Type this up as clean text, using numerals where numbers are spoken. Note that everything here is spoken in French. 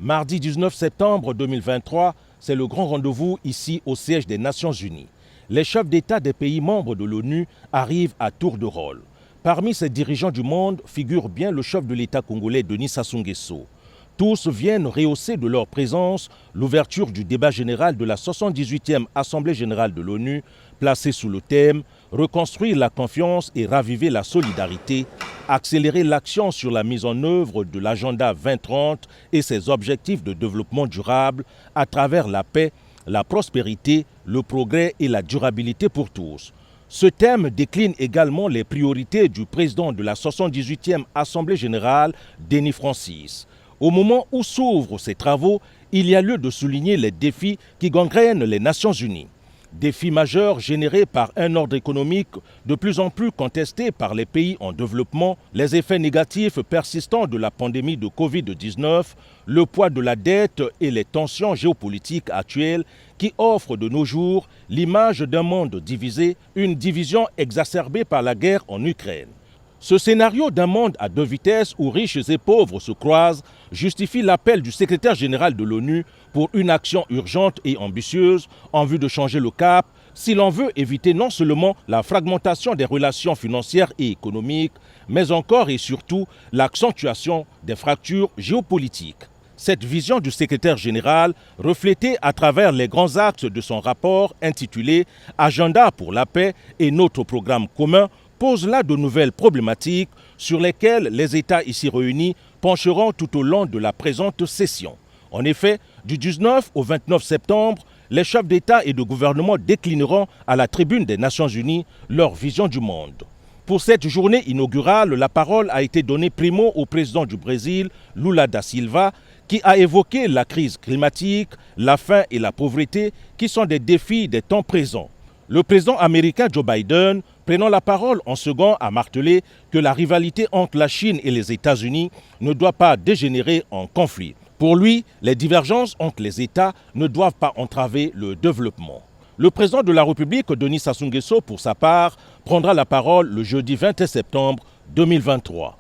Mardi 19 septembre 2023, c'est le grand rendez-vous ici au siège des Nations Unies. Les chefs d'État des pays membres de l'ONU arrivent à tour de rôle. Parmi ces dirigeants du monde figure bien le chef de l'État congolais Denis Sassou Nguesso. Tous viennent rehausser de leur présence l'ouverture du débat général de la 78e Assemblée générale de l'ONU, placée sous le thème « Reconstruire la confiance et raviver la solidarité », accélérer l'action sur la mise en œuvre de l'agenda 2030 et ses objectifs de développement durable à travers la paix, la prospérité, le progrès et la durabilité pour tous. Ce thème décline également les priorités du président de la 78e Assemblée générale, Denis Francis. Au moment où s'ouvrent ces travaux, il y a lieu de souligner les défis qui gangrènent les Nations Unies. Défis majeurs générés par un ordre économique de plus en plus contesté par les pays en développement, les effets négatifs persistants de la pandémie de Covid-19, le poids de la dette et les tensions géopolitiques actuelles qui offrent de nos jours l'image d'un monde divisé, une division exacerbée par la guerre en Ukraine. Ce scénario d'un monde à deux vitesses où riches et pauvres se croisent justifie l'appel du secrétaire général de l'ONU pour une action urgente et ambitieuse en vue de changer le cap si l'on veut éviter non seulement la fragmentation des relations financières et économiques, mais encore et surtout l'accentuation des fractures géopolitiques. Cette vision du secrétaire général, reflétée à travers les grands axes de son rapport intitulé « Agenda pour la paix et notre programme commun », pose là de nouvelles problématiques sur lesquelles les États ici réunis pencheront tout au long de la présente session. En effet, du 19 au 29 septembre, les chefs d'État et de gouvernement déclineront à la tribune des Nations Unies leur vision du monde. Pour cette journée inaugurale, la parole a été donnée primo au président du Brésil, Lula da Silva, qui a évoqué la crise climatique, la faim et la pauvreté qui sont des défis des temps présents. Le président américain Joe Biden, prenant la parole en second, a martelé que la rivalité entre la Chine et les États-Unis ne doit pas dégénérer en conflit. Pour lui, les divergences entre les États ne doivent pas entraver le développement. Le président de la République, Denis Sassou Nguesso, pour sa part, prendra la parole le jeudi 21 septembre 2023.